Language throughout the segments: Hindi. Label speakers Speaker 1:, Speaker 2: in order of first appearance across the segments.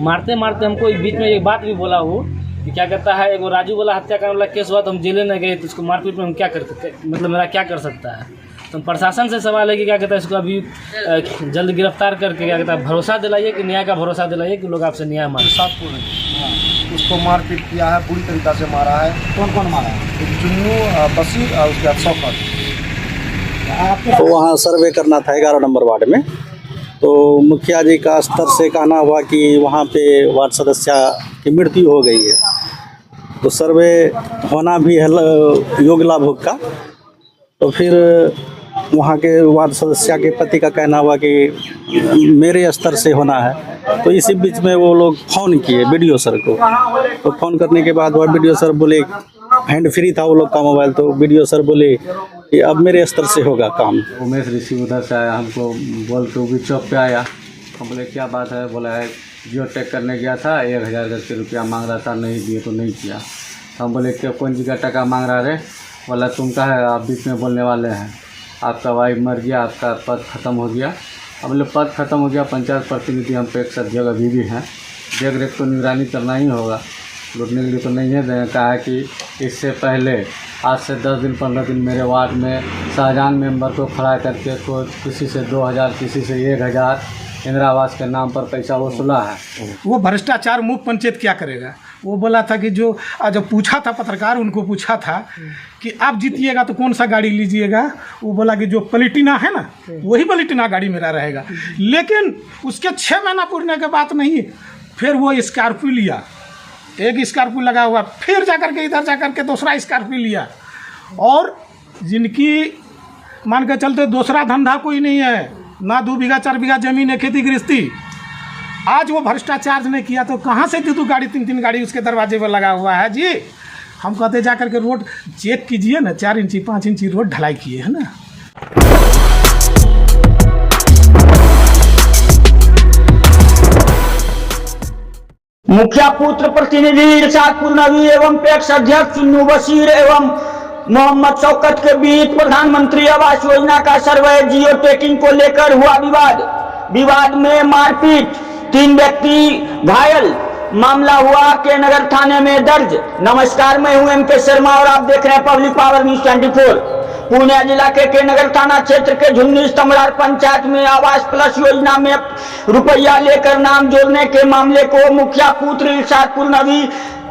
Speaker 1: मारते मारते हमको बीच में एक बात भी बोला वो कि क्या कहता है, एगो राजू वाला हत्याकांड वाला केस हुआ तो हम जेले न गए, तो उसको मारपीट में हम क्या करते, मतलब मेरा क्या कर सकता है। तो प्रशासन से सवाल है कि क्या कहता है, इसको अभी जल्द गिरफ्तार करके क्या कहता है भरोसा दिलाइए, कि न्याय का भरोसा दिलाइए कि लोग आपसे न्याय मांगे।
Speaker 2: उसको मारपीट किया है, बुरी तरीका से मारा है।
Speaker 3: कौन कौन मारा है?
Speaker 2: जुन्नू, बशीर और उसके बाद शौकत।
Speaker 4: तो वहाँ सर्वे करना था 11 नंबर वार्ड में, तो मुखिया जी का स्तर से कहना हुआ कि वहाँ पे वार्ड सदस्य की मृत्यु हो गई है, तो सर्वे होना भी है योग्य लाभुक का। तो फिर वहाँ के वार्ड सदस्य के पति का कहना हुआ कि मेरे स्तर से होना है, तो इसी बीच में वो लोग फ़ोन किए बीडीओ सर को। तो फ़ोन करने के बाद वह बीडीओ सर बोले, हैंड फ्री था वो लोग का मोबाइल, तो बीडीओ सर बोले कि अब मेरे स्तर से होगा काम।
Speaker 5: उमेश ऋषि उधर से आया, हमको बोल के भी चौक पे आया। हम बोले क्या बात है, बोला है जियो टैग करने गया था, 1000 करके रुपया मांग रहा था, नहीं दिए तो नहीं किया। हम बोले क्या कौन जी का टका मांग रहा है? बोला तुम का है, आप बीच में बोलने वाले हैं, आपका वाइफ मर गया, आपका पद ख़त्म हो गया। अब बोले पद ख़त्म हो गया, पंचायत प्रतिनिधि हम पे एक जगह अभी भी हैं, देख रेख तो निगरानी करना ही होगा, लूटने के लिए तो नहीं है। कहा है कि इससे पहले आज से 10 दिन 15 दिन मेरे वार्ड में शाहजहान मेंबर को खड़ा करके कोई किसी से 2000 किसी से 1000 इंदिरा आवास के नाम पर पैसा वसूला है।
Speaker 3: वो भ्रष्टाचार मुक्त पंचायत क्या करेगा? वो बोला था कि जब पूछा था पत्रकार, उनको पूछा था कि आप जीतिएगा तो कौन सा गाड़ी लीजिएगा, वो बोला कि जो प्लेटिना है ना वही प्लेटिना गाड़ी मेरा रहेगा। लेकिन उसके 6 महीना पूरने के बाद नहीं, फिर वो स्कॉर्पियो लिया, एक स्कॉर्पियो लगा हुआ, फिर जाकर के इधर जाकर के दूसरा स्कॉर्पियो लिया। और जिनकी मान के चलते दूसरा धंधा कोई नहीं है, ना 2 बीघा 4 बीघा ज़मीन है खेती गृहस्थी, आज वो भ्रष्टाचार नहीं किया तो कहाँ से 2 गाड़ी 3 गाड़ी उसके दरवाजे पर लगा हुआ है जी। हम कहते जा करके रोड चेक कीजिए ना, 4 इंची 5 इंची रोड ढलाई किए है ना।
Speaker 6: मुखिया पुत्र प्रतिनिधि इरशादपुर नबी एवं पैक्स अध्यक्ष चुन्नू बशीर एवं मोहम्मद शौकत के बीच प्रधानमंत्री आवास योजना का सर्वे जियो टैगिंग को लेकर हुआ विवाद में मारपीट, 3 व्यक्ति घायल, मामला हुआ के नगर थाने में दर्ज। नमस्कार, मैं हूं एम के शर्मा और आप देख रहे हैं पब्लिक पावर न्यूज 24। पूर्णिया जिला के नगर थाना क्षेत्र के झुन्नी स्तंभरार पंचायत में आवास प्लस योजना में रुपया लेकर नाम जोड़ने के मामले को मुखिया पुत्र इरशादपुर नबी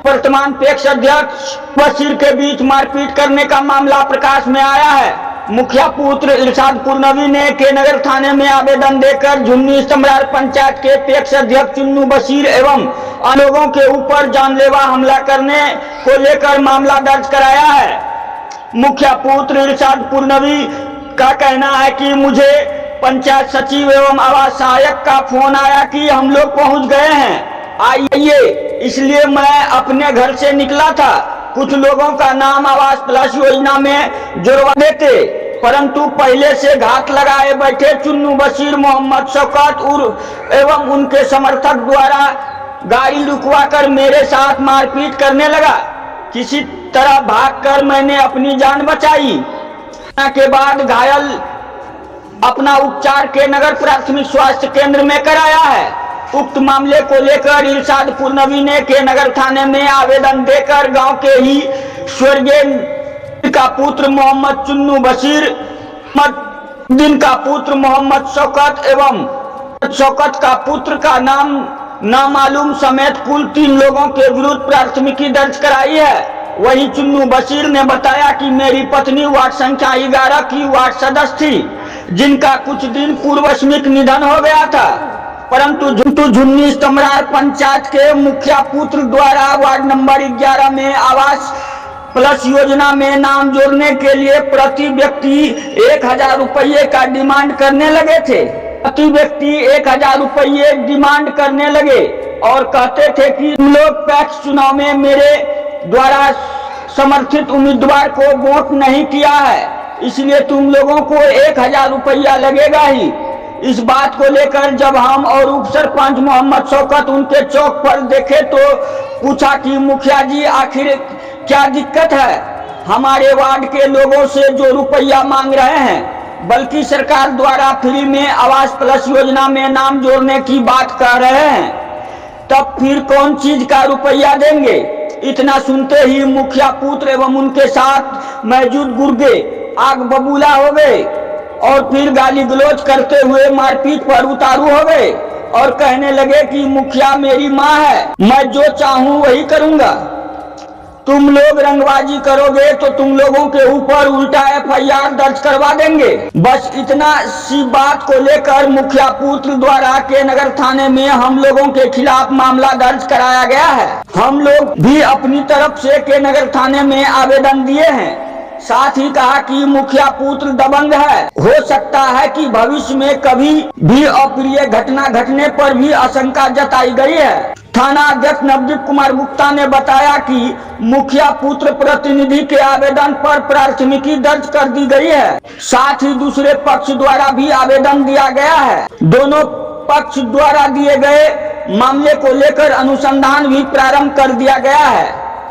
Speaker 6: वर्तमान पैक्स अध्यक्ष बशीर के बीच मारपीट करने का मामला प्रकाश में आया है। मुखिया पुत्र इरशादपुर नबी ने के नगर थाने में आवेदन देकर झुन्नी स्तंभरार पंचायत के पैक्स अध्यक्ष चुन्नू बशीर एवं अन्य लोगों के ऊपर जानलेवा हमला करने को लेकर मामला दर्ज कराया है। मुखिया पुत्र इरशादपुर नबी का कहना है कि मुझे पंचायत सचिव एवं आवास सहायक का फोन आया कि हम लोग पहुंच गए हैं, आइए, इसलिए मैं अपने घर से निकला था। कुछ लोगों का नाम आवास प्लस योजना में जोड़वा देते, परंतु पहले से घात लगाए बैठे चुन्नू बशीर मोहम्मद शौकत एवं उनके समर्थक द्वारा गाड़ी रुकवाकर मेरे साथ मारपीट करने लगा। किसी तरह भागकर मैंने अपनी जान बचाई। के बाद घायल अपना उपचार के नगर प्राथमिक स्वास्थ्य केंद्र में कराया है। उक्त मामले को लेकर इरशादपुर नबी ने के नगर थाने में आवेदन देकर गांव के ही स्वर्गीय का पुत्र मोहम्मद चुन्नू बशीर, दिन का पुत्र मोहम्मद शौकत एवं शौकत का पुत्र का नाम नामालूम समेत कुल 3 लोगों के विरुद्ध प्राथमिकी दर्ज कराई है। वहीं चुन्नू बशीर ने बताया कि मेरी पत्नी वार्ड संख्या 11 की वार्ड सदस्य थी, जिनका कुछ दिन पूर्व आकस्मिक निधन हो गया था, परंतु झुन्नी स्तंभरार पंचायत के मुखिया पुत्र द्वारा वार्ड नंबर 11 में आवास प्लस योजना में नाम जोड़ने के लिए प्रति व्यक्ति 1000 रुपये का डिमांड करने लगे थे। प्रति व्यक्ति 1000 रुपये डिमांड करने लगे और कहते थे कि तुम लोग पैक्स चुनाव में मेरे द्वारा समर्थित उम्मीदवार को वोट नहीं किया है, इसलिए तुम लोगों को 1000 रुपया लगेगा ही। इस बात को लेकर जब हम और उप सरपंच मोहम्मद शौकत उनके चौक पर देखे तो पूछा कि मुखिया जी आखिर क्या दिक्कत है, हमारे वार्ड के लोगों से जो रुपया मांग रहे हैं, बल्कि सरकार द्वारा फ्री में आवास प्लस योजना में नाम जोड़ने की बात कर रहे हैं, तब फिर कौन चीज का रुपया देंगे। इतना सुनते ही मुखिया पुत्र एवं उनके साथ मौजूद गुर्गे आग बबूला हो गए और फिर गाली गलौज करते हुए मारपीट पर उतारू हो गए और कहने लगे कि मुखिया मेरी माँ है, मैं जो चाहूं वही करूंगा। तुम लोग रंगबाजी करोगे तो तुम लोगों के ऊपर उल्टा FIR दर्ज करवा देंगे। बस इतना सी बात को लेकर मुखिया पुत्र द्वारा के नगर थाने में हम लोगों के खिलाफ मामला दर्ज कराया गया है। हम लोग भी अपनी तरफ से के नगर थाने में आवेदन दिए हैं। साथ ही कहा कि मुखिया पुत्र दबंग है, हो सकता है कि भविष्य में कभी भी अप्रिय घटना घटने पर भी आशंका जताई गई है। थाना अध्यक्ष नवदीप कुमार गुप्ता ने बताया कि मुखिया पुत्र प्रतिनिधि के आवेदन पर प्राथमिकी दर्ज कर दी गई है। साथ ही दूसरे पक्ष द्वारा भी आवेदन दिया गया है। दोनों पक्ष द्वारा दिए गए मामले को लेकर अनुसंधान भी प्रारंभ कर दिया गया है।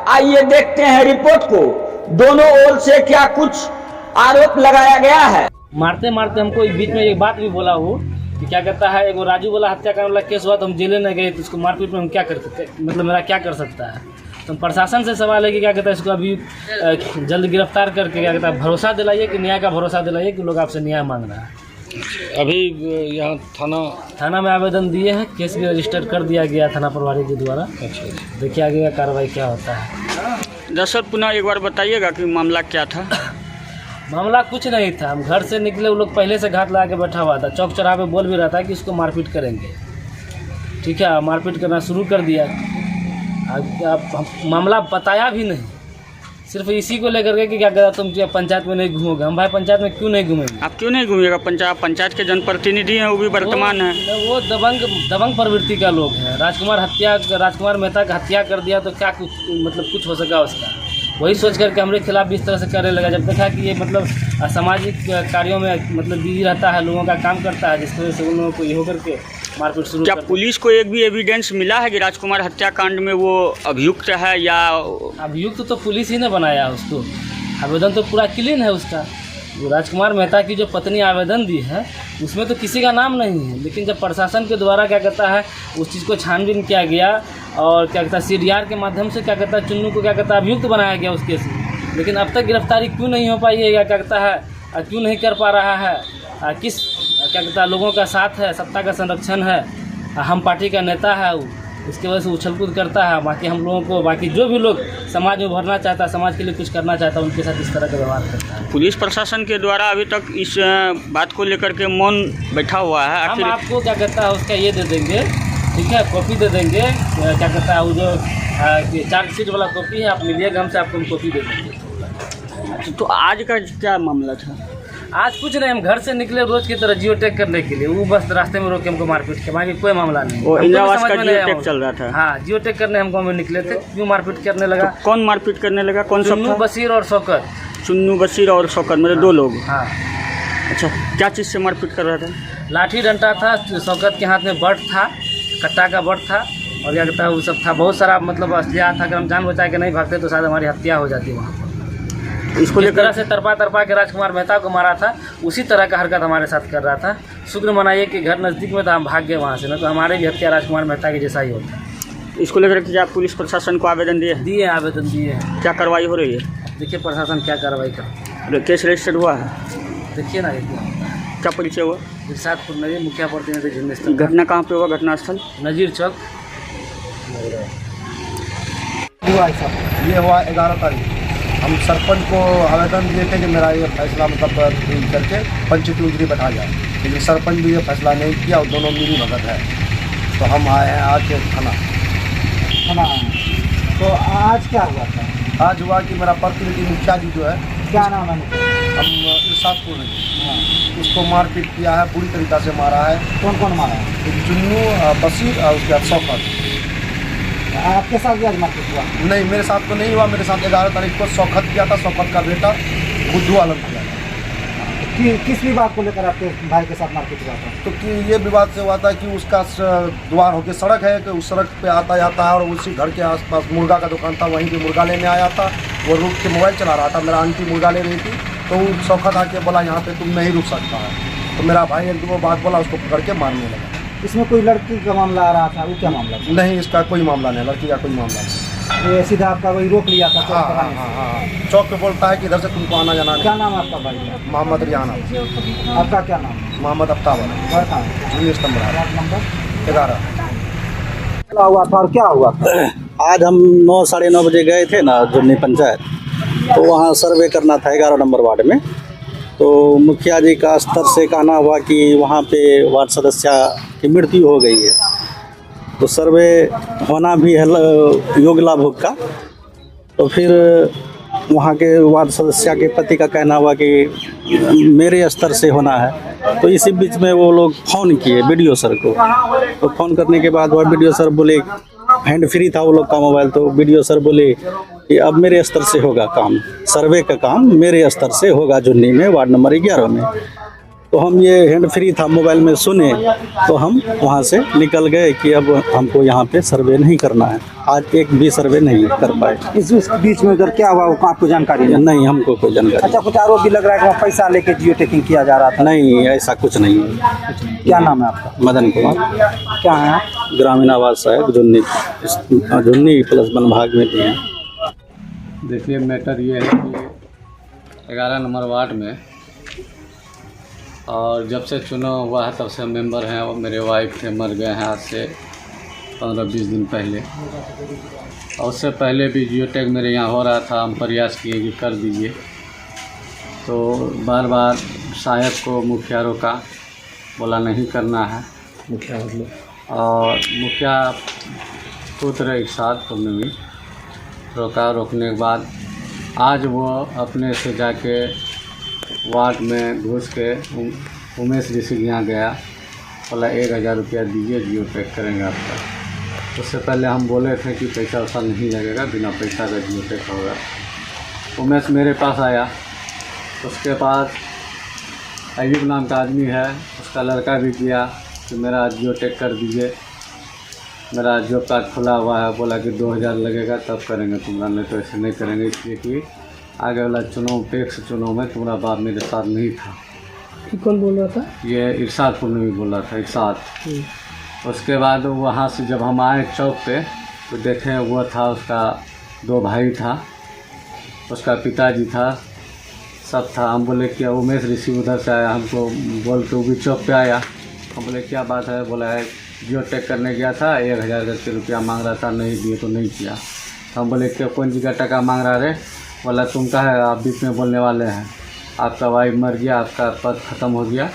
Speaker 6: आइए देखते हैं रिपोर्ट को। दोनों ओर से क्या कुछ आरोप लगाया गया है।
Speaker 1: मारते मारते हमको बीच में एक बात भी बोला वो कि क्या कहता है, एगो राजू वाला हत्याकांड वाला केस हुआ तो हम जेले न गए, तो उसको मारपीट में हम क्या कर सकते, मतलब मेरा क्या कर सकता है। तो प्रशासन से सवाल है कि क्या कहता है, इसको अभी जल्द गिरफ्तार करके क्या कहता है भरोसा दिलाइए कि न्याय का भरोसा दिलाइए कि लोग आपसे न्याय मांग रहा है।
Speaker 2: अभी यहाँ
Speaker 1: थाना में आवेदन दिए हैं, केस भी रजिस्टर कर दिया गया थाना प्रभारी के द्वारा। देखिए आगे का कार्रवाई क्या होता है।
Speaker 6: दरअसल पुनः एक बार बताइएगा कि मामला क्या था।
Speaker 1: मामला कुछ नहीं था, हम घर से निकले, वो लोग पहले से घात लगा के बैठा हुआ था। चौक चौराहे पे बोल भी रहा था कि इसको मारपीट करेंगे। ठीक है, मारपीट करना शुरू कर दिया। अब मामला बताया भी नहीं, सिर्फ इसी को लेकर के कि क्या कहता तुम पंचायत में नहीं घूमोगे। हम भाई पंचायत में क्यों नहीं घूमेंगे?
Speaker 6: आप क्यों नहीं घूमिएगा? पंचायत के जनप्रतिनिधि हैं, वो भी वर्तमान है।
Speaker 1: वो दबंग प्रवृत्ति का लोग हैं। राजकुमार मेहता का हत्या कर दिया तो क्या कुछ हो सका उसका। वही सोच करके हमारे खिलाफ भी इस तरह से करने लगा। जब देखा कि ये मतलब सामाजिक कार्यों में मतलब बिजी रहता है, लोगों का काम करता है, जिस तरह से उन लोगों को ये होकर के मारपीट शुरू।
Speaker 6: क्या पुलिस को एक भी एविडेंस मिला है कि राजकुमार हत्याकांड में वो अभियुक्त है? या
Speaker 1: अभियुक्त तो पुलिस ही ने बनाया उसको, आवेदन तो पूरा क्लीन है उसका। वो राजकुमार मेहता की जो पत्नी आवेदन दी है उसमें तो किसी का नाम नहीं है, लेकिन जब प्रशासन के द्वारा क्या कहता है उस चीज़ को छानबीन किया गया और क्या कहता है CDR के माध्यम से क्या कहता है चुन्नू को क्या कहता है अभियुक्त बनाया गया उस केस में। लेकिन अब तक गिरफ्तारी क्यों नहीं हो पाई है, क्या कहता है क्यों नहीं कर पा रहा है, किस क्या कहता है लोगों का साथ है, सत्ता का संरक्षण है, हम पार्टी का नेता है, इसकी वजह से उछल कूद करता है। बाकी हम लोगों को, बाकी जो भी लोग समाज में उभरना चाहता है, समाज के लिए कुछ करना चाहता है, उनके साथ इस तरह का व्यवहार करता है।
Speaker 6: पुलिस प्रशासन के द्वारा अभी तक इस बात को लेकर के मौन बैठा हुआ है।
Speaker 1: हम आपको क्या कहता है उसका ये दे देंगे, ठीक है, कॉपी दे देंगे। क्या कहता है वो जो चार्जशीट वाला कॉपी है, आप मिलिएगा हमसे, आपको हम कॉपी दे देंगे।
Speaker 6: तो आज का क्या मामला था?
Speaker 1: आज कुछ नहीं, हम घर से निकले रोज की तरह जियो टैग करने के लिए। वो बस रास्ते में रोक के हमको मारपीट किया, बाकी कोई मामला नहीं।
Speaker 6: वो इंदिरावास का जियो टैग चल रहा था।
Speaker 1: हाँ, जियो टैग करने हमको हम निकले थे। क्यों मारपीट करने लगा?
Speaker 6: तो कौन मारपीट करने लगा? कौन सा?
Speaker 1: चुन्नू बशीर और शौकत।
Speaker 6: चुन्नू बशीर और शौकत, मेरे दो लोग।
Speaker 1: हाँ।
Speaker 6: अच्छा, क्या चीज़ से मारपीट कर रहा था?
Speaker 1: लाठी डंडा था, शौकत के हाथ में बट था, कट्टा का बट था, और क्या कहता है वो सब था, बहुत सारा मतलब असलिया था। अगर हम जान बचा के नहीं भागते तो शायद हमारी हत्या हो जाती वहाँ पर। इसको लेकर तरह से तरपा के राजकुमार मेहता को मारा था, उसी तरह का हरकत हमारे साथ कर रहा था। शुक्र मनाइए कि घर नज़दीक में था, हम भाग गए वहाँ से, ना तो हमारे भी हत्या राजकुमार मेहता के जैसा ही होता।
Speaker 6: इसको लेकर के आप पुलिस प्रशासन को आवेदन दिए?
Speaker 1: आवेदन दिए हैं।
Speaker 6: क्या कार्रवाई हो रही है?
Speaker 1: देखिए प्रशासन क्या कार्रवाई कर।
Speaker 6: केस रजिस्टर हुआ है?
Speaker 1: देखिए ना,
Speaker 6: क्या परिचय हुआ?
Speaker 1: इरशादपुर नजीर, मुखिया प्रतिनिधि जिम्मेदार।
Speaker 6: घटना कहाँ पे हुआ? घटनास्थल
Speaker 1: नजीर चौक।
Speaker 2: ये हुआ 11 तारीख। हम सरपंच को आवेदन दिए थे कि मेरा ये फैसला मतलब करके पंचायती उजरी बैठा जाए, लेकिन सरपंच भी ये फैसला नहीं किया और दोनों मिली भगत है। तो हम आए हैं आज के थाना।
Speaker 7: तो आज क्या हुआ था?
Speaker 2: आज हुआ कि मेरा प्रतिनिधि मुखिया जी जो है,
Speaker 7: क्या नाम है?
Speaker 2: हम इरशादपुर में, उसको मारपीट किया है, बुरी तरीक़ा से मारा है।
Speaker 7: कौन कौन मारा है?
Speaker 2: एक चुन्नू, बशीर और उसके बाद शौकत।
Speaker 7: आपके साथ भी आज मारपीट हुआ?
Speaker 2: नहीं, मेरे साथ तो नहीं हुआ। मेरे साथ 11 तारीख को शौकत किया था, शौकत का बेटा बुद्धू आलम किया था।
Speaker 7: किस विवाद को लेकर आपके भाई के साथ मारपीट हुआ था?
Speaker 2: तो कि ये विवाद से हुआ था कि उसका द्वार होके सड़क है, कि उस सड़क पे आता जाता है, और उसी घर के आसपास मुर्गा का दुकान था, वहीं पे मुर्गा लेने आया था। वो रुक के मोबाइल चला रहा था, मेरा आंटी मुर्गा ले रही थी, तो शौकत आके बोला यहाँ पे तुम नहीं रुक सकता है। तो मेरा भाई एक दो बात बोला, उसको पकड़ के मारने लगा।
Speaker 7: इसमें कोई लड़की का मामला आ रहा था, वो क्या मामला था?
Speaker 2: नहीं, इसका कोई मामला नहीं, लड़की का कोई मामला नहीं।
Speaker 7: ये सीधा आपका वही रोक लिया था?
Speaker 2: हाँ हाँ हाँ हाँ, चौक पे बोलता है कि इधर से तुमको आना जाना
Speaker 7: क्या
Speaker 2: नहीं।
Speaker 7: नाम है आपका भाई का?
Speaker 2: मोहम्मद रियाना।
Speaker 7: आपका क्या नाम है?
Speaker 2: मोहम्मद अफ्ताब
Speaker 7: घर कहाँ है?
Speaker 2: English number
Speaker 7: ward number
Speaker 2: 11।
Speaker 7: क्या हुआ था और क्या हुआ था?
Speaker 4: आज हम 9 साढ़े 9 बजे गए थे ना जुन्नी पंचायत, तो वहाँ सर्वे करना था 11 नंबर वार्ड में। तो मुखिया जी का स्तर से कहना हुआ कि वहाँ पे वार्ड सदस्य की मृत्यु हो गई है, तो सर्वे होना भी है योग्य लाभुक का। तो फिर वहाँ के वार्ड सदस्य के पति का कहना हुआ कि मेरे स्तर से होना है। तो इसी बीच में वो लोग फ़ोन किए बीडीओ सर को। तो फ़ोन करने के बाद वह बीडीओ सर बोले, हैंड फ्री था वो लोग का मोबाइल, तो बीडीओ सर बोले कि अब मेरे स्तर से होगा काम, सर्वे का काम मेरे स्तर से होगा जुन्नी में वार्ड नंबर 11 में। तो हम ये हैंड फ्री था मोबाइल में सुने, तो हम वहाँ से निकल गए कि अब हमको यहाँ पे सर्वे नहीं करना है। आज एक भी सर्वे नहीं कर पाए।
Speaker 7: इस बीच में उधर क्या हुआ वो आपको जानकारी
Speaker 4: नहीं, हमको कोई जानकारी
Speaker 7: अच्छा, कुछ आरोप भी लग रहा है कि वहाँ पैसा लेके जियो टैगिंग किया जा रहा था?
Speaker 4: नहीं, ऐसा कुछ नहीं है।
Speaker 7: क्या नाम है आपका?
Speaker 4: मदन कुमार,
Speaker 7: क्या है?
Speaker 4: ग्रामीण आवास सहायक जुन्नी प्लस वन भाग में भी हैं।
Speaker 5: देखिए, मैटर ये है कि 11 नंबर वार्ड में, और जब से चुनाव हुआ है तब से मेंबर हैं, और मेरे वाइफ थे मर गए हैं आज से 15-20 दिन पहले। और उससे पहले भी जियो टैग मेरे यहाँ हो रहा था, हम प्रयास किए कि कर दीजिए, तो बार बार सहायक को मुखिया रोका, बोला नहीं करना है। और मुखिया पुत्र एक साथ तुमने रोका। रोकने के बाद आज वो अपने से जाके वार्ड में घुस के उमेश ऋषि के यहाँ गया, बोला 1000 रुपया दीजिए, जियो टैग करेंगे आपका। उससे पहले हम बोले थे कि पैसा वैसा नहीं लगेगा, बिना पैसा का जियो टैग होगा। उमेश मेरे पास आया, उसके पास अयूब नाम का आदमी है, उसका लड़का भी किया कि मेरा जियो टैग कर दीजिए, मेरा जॉब कार्ड खुला हुआ है। बोला कि 2000 लगेगा तब करेंगे तुम्हारा, नहीं तो ऐसे नहीं करेंगे, इसलिए कि आगे वाला चुनाव टैक्स चुनाव में तुम्हारा बाप मेरे साथ नहीं था।
Speaker 1: कौन बोल रहा था?
Speaker 5: ये इरशादपुर में भी बोल रहा था, इरशाद। उसके बाद वहाँ से जब हम आए चौक पे तो देखें वो था, उसका 2 भाई था, उसका पिताजी था, सब था। हम बोले क्या उमेश ऋषि उधर से आया, हमको बोल के वो भी चौक पे आया। हम बोले क्या बात है? बोला है जियो टैग करने गया था, 1000 करके रुपया मांग रहा था, नहीं दिए तो नहीं किया। हम बोले क्या कौन जी का टका मांग रहा है? बोला तुम का है, आप बीच में बोलने वाले हैं, आपका वाइफ मर गया, आपका पद ख़त्म हो गया।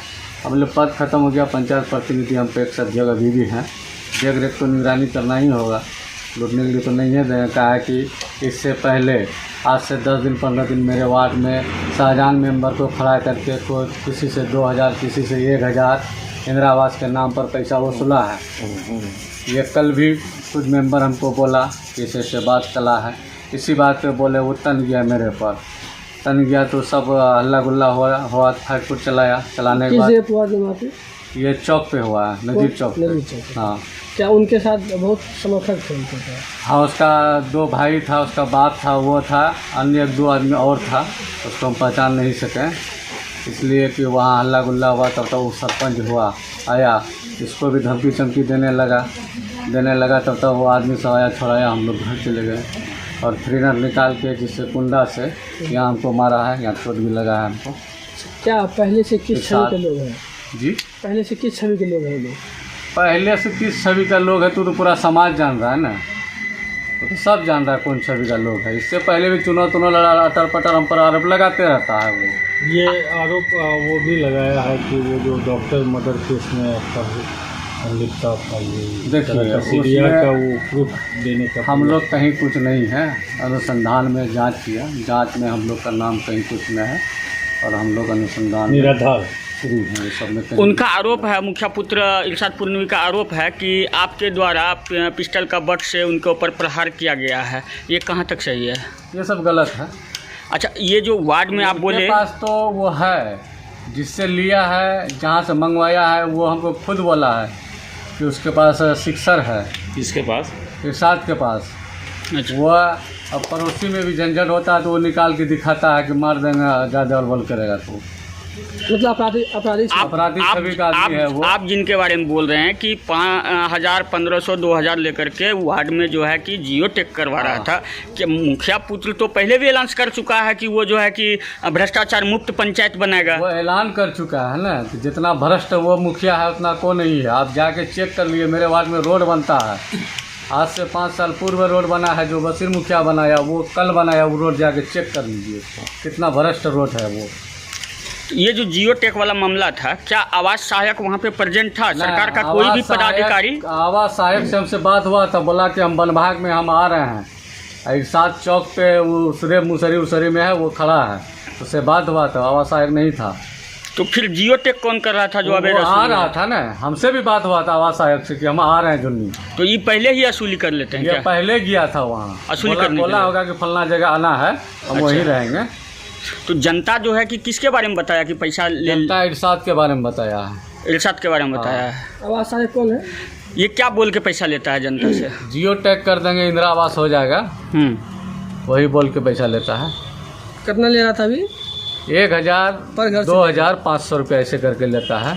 Speaker 5: हम बोले पद ख़त्म हो गया, पंचायत प्रतिनिधि हम पे एक साथ जगह अभी भी हैं, देख रेख तो निगरानी करना ही होगा, लूटने के लिए तो नहीं है। कहा है कि इससे पहले आज से 10 दिन 15 दिन मेरे वार्ड में शाहजहां मेंबर को खड़ा करके कोई किसी से 2000 किसी से 1000 इंदिरा आवास के नाम पर पैसा वसूला है। ये कल भी कुछ मेंबर हमको बोला कि इससे बात चला है, इसी बात पे बोले वो तन गया मेरे पर, तन गया तो सब हल्ला गुल्ला हुआ, फाइट चलाने के बाद ये चौक पे हुआ है, नजीब चौक पे। हाँ,
Speaker 1: क्या उनके साथ बहुत समर्थक थे उनके साथ?
Speaker 5: हाँ, उसका 2 भाई था, उसका बाप था, वो था, अन्य 1-2 आदमी और था, उसको हम पहचान नहीं सके, इसलिए कि वहाँ हल्ला गुल्ला हुआ। तब तक वो सरपंच हुआ आया, इसको भी धमकी चमकी देने लगा। तब तक वो आदमी सब आया, छोड़ाया, हम लोग घर चले गए और थ्रिनर निकाल के जिससे कुंडा से यहाँ हमको मारा है, यहाँ चोट भी लगा है हमको।
Speaker 1: क्या पहले से किस छवि के लोग हैं?
Speaker 5: जी,
Speaker 1: पहले से किस छवि के लोग हैं लोग?
Speaker 5: पहले से किस छवि का लोग है तो पूरा समाज जान रहा है ना, तो सब जान रहा है कौन छवि का लोग है। इससे पहले भी चुनाव लड़ा, अटर पटर हम पर आरोप लगाते रहता है। वो
Speaker 8: ये आरोप वो भी लगाया है कि वो जो डॉक्टर मर्डर केस में आपका लिखता था, ये
Speaker 5: देखिए
Speaker 8: सीरिया का वो प्रूफ देने का
Speaker 5: हम लोग कहीं कुछ नहीं है, अनुसंधान में जांच किया, जांच में हम लोग का नाम कहीं कुछ नहीं है और हम लोग अनुसंधान
Speaker 8: निराधार
Speaker 5: शुरू है सब में कहीं।
Speaker 6: उनका आरोप है, मुखिया पुत्र इरशादपुर नवी का आरोप है कि आपके द्वारा पिस्टल का बट से उनके ऊपर प्रहार किया गया है, ये कहाँ तक सही है?
Speaker 5: ये सब गलत है।
Speaker 6: अच्छा, ये जो वार्ड में आप बोले,
Speaker 5: पास तो वो है जिससे लिया है, जहाँ से मंगवाया है, वो हमको खुद बोला है कि उसके पास सिक्सर है।
Speaker 8: किसके पास?
Speaker 5: इरशाद के पास।
Speaker 6: अच्छा,
Speaker 5: वो अब पड़ोसी में भी झंझट होता है तो वो निकाल के दिखाता है कि मार देंगे, ज़्यादा और बल करेगा तो
Speaker 9: मतलब आपराधिक
Speaker 5: अपराधी सभी का आदमी है वो।
Speaker 6: आप जिनके बारे में बोल रहे हैं कि 5,000 1,500 2,000 लेकर के वार्ड में जो है कि जियो टेक करवा रहा था, कि मुखिया पुत्र तो पहले भी ऐलान कर चुका है कि वो जो है कि भ्रष्टाचार मुक्त पंचायत बनाएगा।
Speaker 5: वो ऐलान कर चुका है ना कि जितना भ्रष्ट वो मुखिया है उतना को नहीं है। आप जाके चेक कर लिए, मेरे वार्ड में रोड बनता है, आज से 5 साल पूर्व रोड बना है, जो बशीर मुखिया बनाया वो कल बनाया, वो रोड जाके चेक कर लीजिए कितना भ्रष्ट रोड है वो।
Speaker 6: ये जो जियो टेक वाला मामला था, क्या आवास सहायक वहाँ पे प्रेजेंट था? सरकार का कोई भी पदाधिकारी?
Speaker 5: आवास सहायक से हमसे बात हुआ था, बोला कि हम वन विभाग में हम आ रहे हैं, एक 7 चौक पे वो उसरे मुसरी में है, वो खड़ा है, उससे बात हुआ था, आवास सहायक नहीं था।
Speaker 6: तो फिर जियो टेक कौन कर रहा था जो अभी
Speaker 5: आ रहा था ना? हमसे भी बात हुआ था आवास सहायक से कि हम आ रहे हैं जुन्नी।
Speaker 6: तो ये पहले ही वसूली कर लेते हैं
Speaker 5: ये
Speaker 6: क्या?
Speaker 5: पहले गया था वहाँ,
Speaker 6: वसूली करने
Speaker 5: बोला होगा कि फलना जगह आना है, हम वहीं रहेंगे।
Speaker 6: तो जनता जो है कि किसके बारे में बताया कि पैसा ले?
Speaker 5: जनता इरशाद के बारे में बताया है।
Speaker 6: इरशाद के बारे में बताया है।
Speaker 9: आवास सहायक कौन है?
Speaker 6: ये क्या बोल के पैसा लेता है जनता से?
Speaker 5: जियो टैग कर देंगे, इंदिरा आवास हो जाएगा, वही बोल के पैसा लेता है।
Speaker 9: कितना ले रहा था अभी?
Speaker 5: 1,000
Speaker 9: पर घर से
Speaker 5: 2,500 रुपये ऐसे करके लेता है।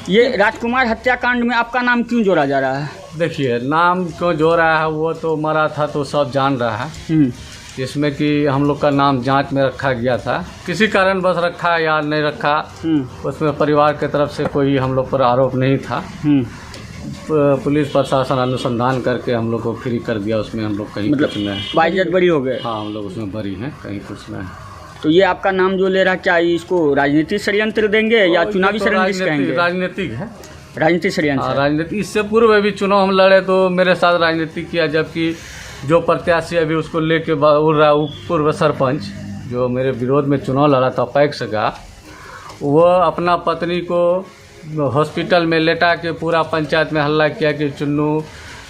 Speaker 6: ये राजकुमार हत्याकांड में आपका नाम क्यों जोड़ा जा रहा है?
Speaker 5: देखिए, नाम क्यों जोड़ रहा है, वो तो मरा था तो सब जान रहा है। इसमें कि हम लोग का नाम जांच में रखा गया था, किसी कारण बस रखा या नहीं रखा, उसमें परिवार की तरफ से कोई हम लोग पर आरोप नहीं था। पुलिस प्रशासन अनुसंधान करके हम लोग को फ्री कर दिया, उसमें हम लोग कहीं कुछ नहीं,
Speaker 6: बाइज्जत बरी हो गए।
Speaker 5: हाँ, हम लोग उसमें बरी हैं, कहीं कुछ नहीं।
Speaker 6: तो ये आपका नाम जो ले रहा, क्या इसको राजनीतिक षड्यंत्र देंगे या चुनावी षड्यंत्र कहेंगे?
Speaker 5: राजनीतिक है,
Speaker 6: राजनीतिक षड्यंत्र।
Speaker 5: राजनीतिक। इससे पूर्व भी चुनाव हम लड़े तो मेरे साथ राजनीति किया, जबकि जो प्रत्याशी अभी उसको लेके उड़ रहा है, पूर्व सरपंच जो मेरे विरोध में चुनाव लड़ा था पैक्स का, वो अपना पत्नी को हॉस्पिटल में लेटा के पूरा पंचायत में हल्ला किया कि चुन्नू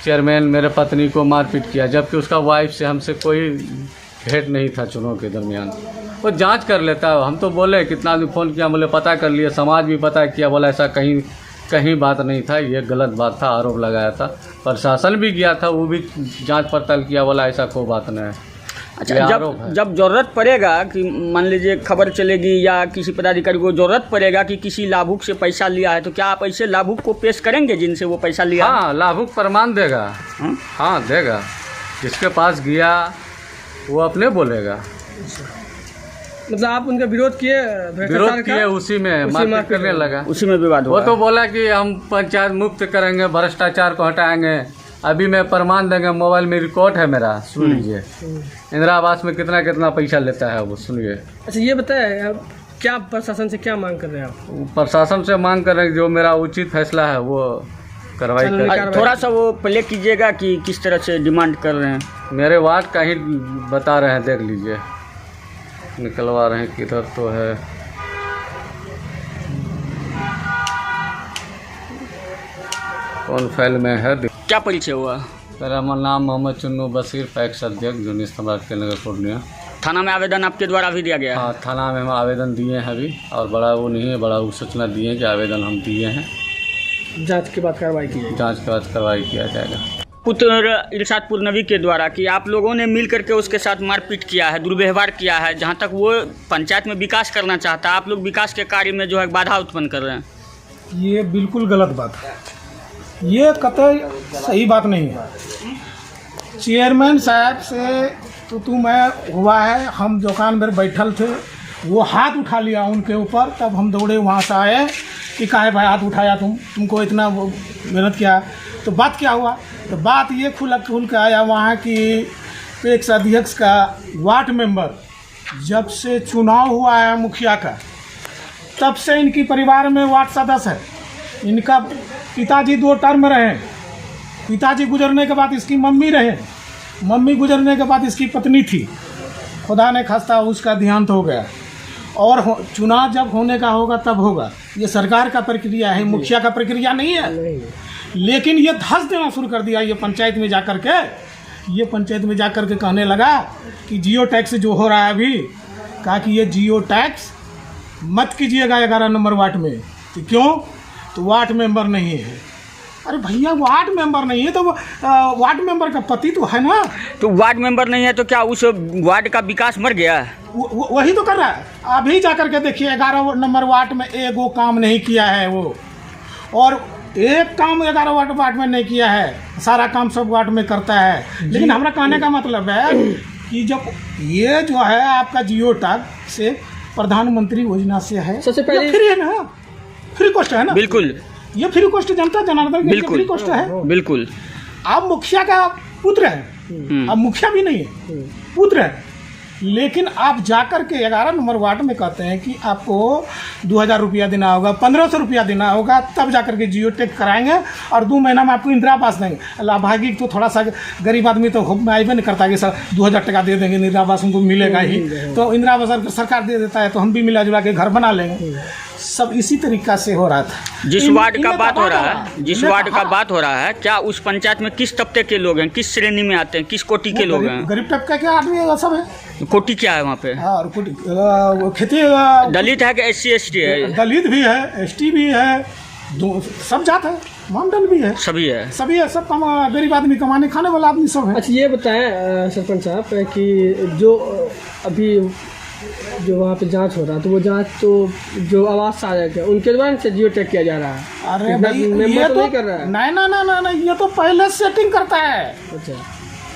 Speaker 5: चेयरमैन मेरे पत्नी को मारपीट किया, जबकि उसका वाइफ से हमसे कोई भेंट नहीं था चुनाव के दरमियान। वो जांच कर लेता है। हम तो बोले कितना आदमी फ़ोन किया, बोले पता कर लिया, समाज भी पता किया, बोला ऐसा कहीं बात नहीं था, ये गलत बात था, आरोप लगाया था। प्रशासन भी गया था, वो भी जांच पड़ताल किया, बोला ऐसा कोई बात नहीं है।
Speaker 6: अच्छा, जब ज़रूरत पड़ेगा कि मान लीजिए खबर चलेगी या किसी पदाधिकारी को ज़रूरत पड़ेगा कि किसी लाभुक से पैसा लिया है, तो क्या आप ऐसे लाभुक को पेश करेंगे जिनसे वो पैसा लिया?
Speaker 5: हाँ, लाभुक प्रमाण देगा। हाँ, देगा। जिसके पास गया वो अपने बोलेगा।
Speaker 9: मतलब आप उनका विरोध किए?
Speaker 5: उसी में मारपीट करने लगा,
Speaker 6: उसी में विवाद हुआ।
Speaker 5: वो तो बोला कि हम पंचायत मुक्त करेंगे, भ्रष्टाचार को हटाएंगे। अभी मैं प्रमाण देंगे, मोबाइल में रिकॉर्ड है मेरा, सुन लीजिए। इंदिरा आवास में कितना कितना पैसा लेता है वो सुनिए।
Speaker 9: अच्छा, ये बताए आप क्या प्रशासन से क्या मांग कर रहे हैं आप?
Speaker 5: प्रशासन से मांग कर रहे हैं जो मेरा उचित फैसला है वो कार्रवाई करें।
Speaker 6: थोड़ा सा वो प्ले कीजिएगा कि किस तरह से डिमांड कर रहे हैं।
Speaker 5: मेरे वार्ड का ही बता रहे हैं, देख लीजिए, निकलवा रहे हैं, किधर तो है। कौन फाइल में है?
Speaker 6: क्या परिचय हुआ?
Speaker 5: मेरा नाम मोहम्मद चुन्नू बशीर, पैक्स अध्यक्ष, जूनियर सम्राट के नगर पूर्णिया।
Speaker 6: थाना में आवेदन आपके द्वारा भी दिया गया?
Speaker 5: हाँ, थाना में हम आवेदन दिए हैं अभी, और बड़ा वो नहीं है, बड़ा वो सूचना दिए कि आवेदन हम दिए हैं।
Speaker 9: जांच के बाद कार्रवाई की?
Speaker 5: जांच के बाद कार्रवाई किया जाएगा।
Speaker 6: पुत्र इरशाद पुरनवी के द्वारा कि आप लोगों ने मिल करके उसके साथ मारपीट किया है, दुर्व्यवहार किया है, जहाँ तक वो पंचायत में विकास करना चाहता है, आप लोग विकास के कार्य में जो है बाधा उत्पन्न कर रहे हैं।
Speaker 3: ये बिल्कुल गलत बात है, ये कतई सही बात नहीं है। चेयरमैन साहब से तो मैं हुआ है, हम दुकान में बैठल थे, वो हाथ उठा लिया उनके ऊपर, तब हम दौड़े वहाँ से आए कि काहे भाई हाथ उठाया, तुमको इतना मेहनत किया। तो बात क्या हुआ? तो बात ये खुल के आया वहाँ कि पैक्स अध्यक्ष का वार्ड मेंबर जब से चुनाव हुआ है मुखिया का, तब से इनकी परिवार में वार्ड सदस्य है। इनका पिताजी 2 टर्म रहे, पिताजी गुजरने के बाद इसकी मम्मी रहे, मम्मी गुजरने के बाद इसकी पत्नी थी, खुदा ने खास्ता उसका देहांत हो गया। और चुनाव जब होने का होगा तब होगा, ये सरकार का प्रक्रिया है, मुखिया का प्रक्रिया नहीं है। लेकिन ये धस देना शुरू कर दिया, ये पंचायत में जाकर के कहने लगा कि जियो टैक्स जो हो रहा है अभी, कहा कि ये जियो टैक्स मत कीजिएगा 11 नंबर वार्ड में। तो क्यों? तो वार्ड मेंबर नहीं है। अरे भैया वार्ड मेंबर नहीं है तो वार्ड मेंबर का पति तो है ना।
Speaker 6: तो वार्ड मेंबर नहीं है तो क्या उस वार्ड का विकास मर गया?
Speaker 3: वही तो कर रहा है। अभी जा करके देखिए 11 नंबर वार्ड में एगो काम नहीं किया है वो, और एक काम 11 वार्ड में नहीं किया है, सारा काम सब वार्ड में करता है। लेकिन हमारा कहने का मतलब है कि जब ये जो है आपका जियो टैग से प्रधानमंत्री योजना से है,
Speaker 9: सबसे पहले
Speaker 3: फ्री है ना, फ्री कॉस्ट है ना।
Speaker 6: बिल्कुल,
Speaker 3: ये फ्री कॉस्ट जनता जनार्दन के फ्री कॉस्ट है।
Speaker 6: बिल्कुल।
Speaker 3: आप मुखिया का पुत्र है, अब मुखिया भी नहीं है, पुत्र है, लेकिन आप जाकर के 11 नंबर वार्ड में कहते हैं कि आपको 2000 रुपया देना होगा, 1500 रुपया देना होगा, तब जाकर के जियो टैग कराएंगे और 2 महीना में आपको इंदिरा आवास देंगे। लाभागी तो थोड़ा सा गरीब आदमी तो होप में आइबे नहीं करता कि सर 2000 टका दे देंगे इंदिरा आवास उनको मिलेगा ही, तो इंदिरा आवास सरकार दे देता है तो हम भी मिला जुला के घर बना लेंगे। सब इसी तरीका से हो रहा था।
Speaker 6: जिस वार्ड का बात हो रहा है, जिस वार्ड का बात हो रहा है, क्या उस पंचायत में किस तबके के लोग हैं, किस श्रेणी में आते हैं, किस कोटि के लोग हैं?
Speaker 3: गरीब तबके के आदमी सब है।
Speaker 6: कोटि क्या है वहाँ पे?
Speaker 3: और खेती
Speaker 6: दलित है कि SC ST है?
Speaker 3: दलित भी है, ST भी है, सब जात है, मामदंड भी है,
Speaker 6: सभी है,
Speaker 3: सभी है, सब गरीब आदमी कमाने खाने वाला आदमी सब है।
Speaker 9: अच्छा ये बताएं सरपंच साहब कि जो अभी जो वहाँ पे जांच हो रहा है, तो वो जांच तो जो आवास सहायक है उनके द्वारा से जियो टैग किया जा रहा है।
Speaker 3: अरे भाई ये तो नहीं कर रहा है। नहीं, ये तो पहले सेटिंग करता है।
Speaker 9: अच्छा,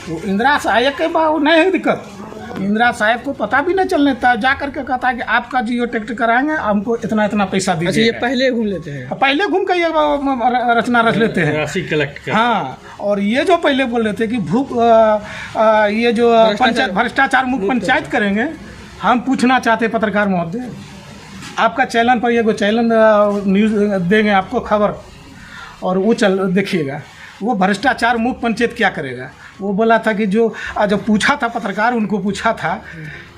Speaker 3: वो इंदिरा सहायक के बाद नहीं है दिक्कत, इंदिरा सहायक को पता भी नहीं चलने था, जा करके कहता है कि आपका जियो टैग कराएंगे, हमको इतना इतना पैसा दीजिए।
Speaker 9: अच्छा, ये पहले घूम लेते हैं,
Speaker 3: पहले घूम के ये रचना रच लेते हैं,
Speaker 8: राशि कलेक्ट कर।
Speaker 3: हाँ, और ये जो पहले बोल रहे थे कि ये जो पंचायत भ्रष्टाचार मुक्त पंचायत करेंगे, हम पूछना चाहते पत्रकार महोदय, आपका चैनल पर ये चैनल न्यूज़ देंगे आपको खबर, और वो देखिएगा वो भ्रष्टाचार मुक्त पंचायत क्या करेगा। वो बोला था कि जो जब पूछा था पत्रकार, उनको पूछा था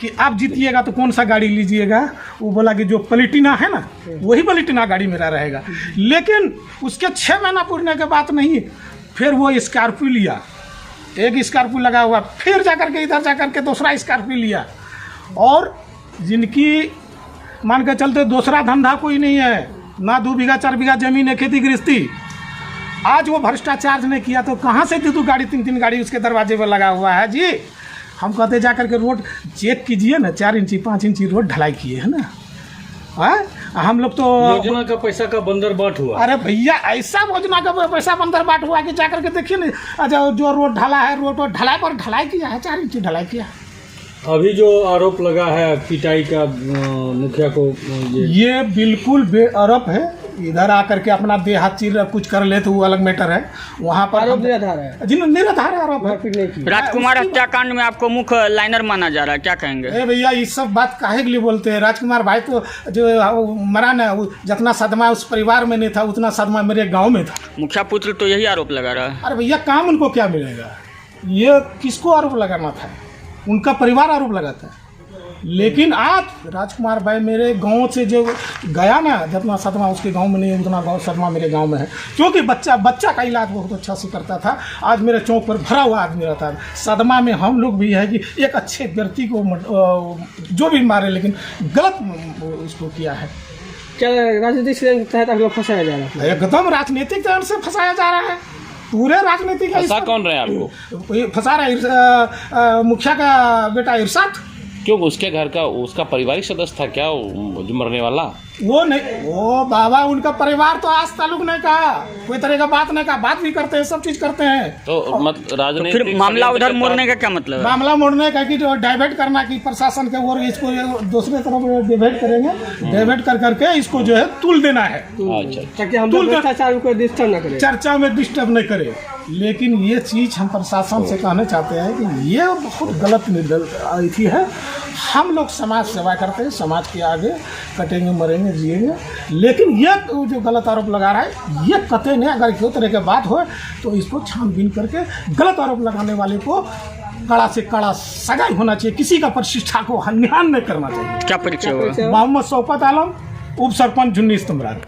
Speaker 3: कि आप जीतिएगा तो कौन सा गाड़ी लीजिएगा, वो बोला कि जो प्लेटिना है ना वही प्लेटिना गाड़ी मेरा रहेगा। लेकिन उसके 6 महीना पूरने के बाद नहीं, फिर वो स्कॉर्पियो लिया, एक स्कॉर्पियो लगा हुआ, फिर जाकर के इधर जाकर के दूसरा स्कॉर्पियो लिया, और जिनकी मान के चलते दूसरा धंधा कोई नहीं है, ना 2 बीघा 4 बीघा जमीन है खेती गृहस्थी, आज वो भ्रष्टाचार ने किया तो कहाँ से 2 गाड़ी 3 गाड़ी उसके दरवाजे पर लगा हुआ है जी। हम कहते जा करके रोड चेक कीजिए ना, 4 इंची 5 इंची रोड ढलाई किए है ना। हम लोग तो
Speaker 8: योजना का पैसा का बंदर बाट हुआ।
Speaker 3: अरे भैया ऐसा योजना का पैसा बंदर बाट हुआ कि जा करके देखिए ना, जो रोड ढला है, रोड ढलाई पर ढलाई किया है, 4 इंची ढलाई किया।
Speaker 8: अभी जो आरोप लगा है पिटाई का मुखिया को,
Speaker 3: ये बिल्कुल बेआरोप है। इधर आकर के अपना देह हाथ चीर कुछ कर ले तो वो अलग मैटर है, वहाँ पर
Speaker 9: आरोप निराधार है,
Speaker 3: निराधार आरोप है।
Speaker 6: राजकुमार हत्याकांड में आपको मुख्य लाइनर माना जा रहा है, क्या कहेंगे?
Speaker 3: अरे भैया ये सब बात काहे के लिए बोलते हैं? राजकुमार भाई तो जो मरा ना, जितना सदमा उस परिवार में नहीं था उतना सदमा मेरे गाँव में था।
Speaker 6: मुखिया पुत्र तो यही आरोप लगा रहा है।
Speaker 3: अरे भैया काम उनको क्या मिलेगा? ये किसको आरोप लगाना था? उनका परिवार आरोप लगाता है। लेकिन आज राजकुमार भाई मेरे गांव से जो गया ना, जितना सदमा उसके गांव में नहीं उतना सदमा मेरे गांव में है, क्योंकि बच्चा का इलाज बहुत अच्छा से करता था। आज मेरे चौक पर भरा हुआ आदमी रहता है। सदमा में हम लोग भी है कि एक अच्छे व्यक्ति को जो भी मारे, लेकिन गलत उसको किया है।
Speaker 9: क्या राजनीतिक के तहत आप लोग फंसाया जा रहा है?
Speaker 3: एकदम राजनीतिक तहत से फंसाया जा रहा है। पूरे राजनीतिक
Speaker 1: कौन रहे आपको
Speaker 3: फंसा रहा है? मुखिया का बेटा इरशाद।
Speaker 10: क्यों? उसके घर का उसका पारिवारिक सदस्य था क्या जो मरने वाला?
Speaker 3: वो नहीं, वो बाबा उनका परिवार तो आज ताल्लुक नहीं कहा, कोई तरह का बात नहीं कहा, बात भी करते हैं, सब चीज करते हैं।
Speaker 10: तो राजनीतिक
Speaker 6: फिर मामला उधर मोड़ने का क्या मतलब है?
Speaker 3: मामला मोड़ने का कि जो डाइवर्ट करना कि प्रशासन के और इसको दूसरे तरफ डिवाइड करेंगे, डाइवर्ट कर करके इसको जो है तुल देना है,
Speaker 9: ताकि हम लोग भ्रष्टाचार को डिस्टर्ब न करें,
Speaker 3: चर्चा में डिस्टर्ब नहीं करे। लेकिन ये चीज़ हम प्रशासन से कहना चाहते हैं कि ये बहुत गलत नीति है। हम लोग समाज सेवा करते हैं, समाज के आगे कटेंगे मरेंगे जिएंगे, लेकिन ये जो गलत आरोप लगा रहा है ये कतई नहीं। अगर किसी तरह की बात हो तो इसको छानबीन करके गलत आरोप लगाने वाले को कड़ा से कड़ा सजा होना चाहिए, किसी का प्रतिष्ठा को हनन नहीं करना चाहिए।
Speaker 6: क्या परिचय हुआ?
Speaker 3: मोहम्मद शौकत आलम, उप सरपंच झुन्नी इस्तमरार।